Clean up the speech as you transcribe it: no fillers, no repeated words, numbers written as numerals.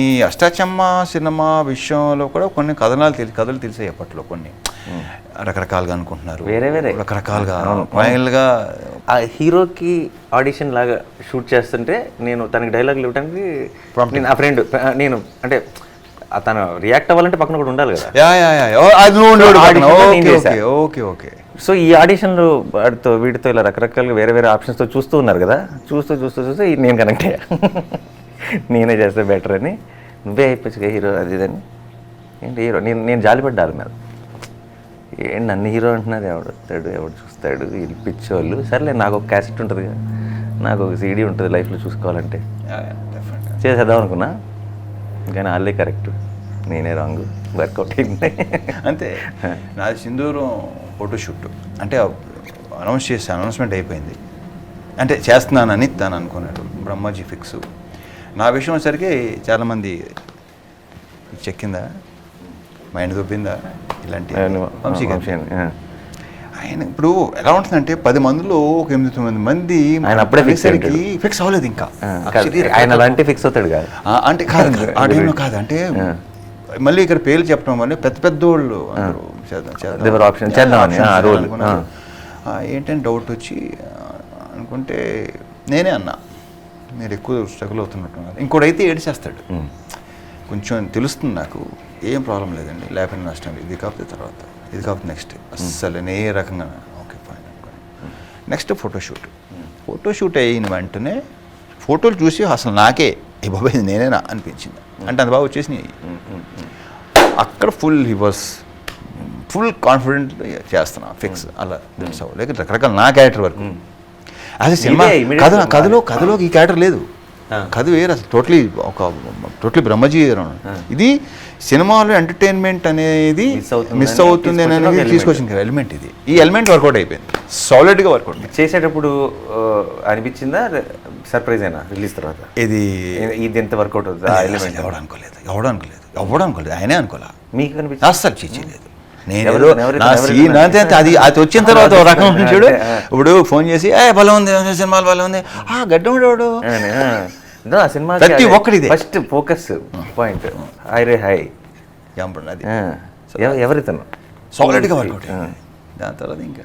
ఈ అష్టాచమ్మ సినిమా విషయంలో కూడా కొన్ని కథలు తెలిసాయి అప్పట్లో. కొన్ని రకరకాలుగా అనుకుంటున్నారు, వేరే వేరే రకరకాలుగా. ఫైనల్గా ఆ హీరోకి ఆడిషన్ లాగా షూట్ చేస్తుంటే నేను తనకి డైలాగులు ఇవ్వడానికి నేను ఆ ఫ్రెండ్ నేను అంటే తను రియాక్ట్ అవ్వాలంటే పక్కన కూడా ఉండాలి కదా. Okay okay. సో ఈ ఆడిషన్లో వీటితో ఇలా రకరకాలుగా వేరే వేరే ఆప్షన్స్తో చూస్తూ ఉన్నారు కదా. చూస్తూ నేను కనెక్ట్ అయ్యా. నేనే చేస్తే బెటర్ అని, నువ్వే అయిపోవచ్చు హీరో అది ఇదని. ఏంటి హీరో నేను జాలిపడ్డాలి మీద. ఏంటి నన్ను హీరో అంటున్నారు, ఎవడు వస్తాడు ఎవడు చూస్తాడు వీళ్ళు పిచ్చోళ్ళు. సర్లే నాకు ఒక క్యాసెట్ ఉంటుంది కదా, నాకు ఒక సీడీ ఉంటుంది లైఫ్లో చూసుకోవాలంటే, చేసేద్దాం అనుకున్నా. కానీ వాళ్ళే కరెక్ట్, నేనే రాంగ్, వర్కౌట్ అయింది అంతే. నాది సింధూరం ఫోటోషూట్ అంటే అనౌన్స్మెంట్ అయిపోయింది, అంటే చేస్తున్నానని తను అనుకున్నాడు. బ్రహ్మాజీ ఫిక్స్. నా విషయం వచ్చేసరికి చాలామంది చెక్కిందా, మైండ్ దొబ్బిందా ఇలాంటి ఆయన. ఇప్పుడు ఎలా ఉంటుందంటే 10 మందిలో ఒక 8-9 మంది ఆయన అప్పుడే ఫిక్స్ అవ్వలేదు ఇంకా. ఆయన అలాంటి ఫిక్స్ అవుతాడు కాదు అంటే కాదు ఆ టైంలో కాదు. అంటే మళ్ళీ ఇక్కడ పేర్లు చెప్పడం వల్ల పెద్ద వాళ్ళు ఏంటంటే డౌట్ వచ్చి అనుకుంటే నేనే అన్నా, మీరు ఎక్కువ స్ట్రగుల్ అవుతున్నట్టున్నారు. ఇంకోటైతే ఏడ్చేస్తాడు. కొంచెం తెలుస్తుంది నాకు, ఏం ప్రాబ్లం లేదండి, లేకపోతే నష్టం, ఇది కాకపోతే తర్వాత, ఇది కాకపోతే నెక్స్ట్, అస్సలు ఏ రకంగా ఓకే ఫైన్ అనుకోండి. నెక్స్ట్ ఫోటోషూట్ అయిన వెంటనే ఫోటోలు చూసి అసలు నాకే ఈ బాబాయ్ నేనేనా అనిపించింది. అంటే అంత బాగా వచ్చేసినాయి. అక్కడ ఫుల్ కాన్ఫిడెంట్ చేస్తున్నా, ఫిక్స్ అలా తెలుసు. లేక రకరకాల నా క్యారెక్టర్ వరకు అదే సినిమా కథలో ఈ క్యారెక్టర్ లేదు. కథ వేరు అసలు, టోటలీ బ్రహ్మజీ. ఇది సినిమాలో ఎంటర్టైన్మెంట్ అనేది మిస్ అవుతుంది అనేది తీసుకొచ్చిన ఎలిమెంట్. ఇది ఈ ఎలిమెంట్ వర్కౌట్ అయిపోయింది, సాలిడ్గా వర్కౌట్ చేసేటప్పుడు. అనిపించిందా సర్ప్రైజ్ అయినా రిలీజ్ తర్వాత ఇది ఎంత వర్కౌట్ అవుతుంది ఆ ఎలిమెంట్? ఎవడు అనుకోలేదు, ఆయనే అనుకోలే. మీకు కనిపించింది? అస్సలు చేయలేదు. అది వచ్చిన తర్వాత ఒక రకం చూడు. ఇప్పుడు ఫోన్ చేసి బలం ఉంది, సినిమాలు బలం ఉంది, గడ్డ ఉండేవాడు. సినిమా ప్రతి ఒక్కడిది ఫస్ట్ ఫోకస్ పాయింట్ హై రే హై అది ఎవరితను సాలిడ్గా వర్కౌట్. దాని తర్వాత ఇంకా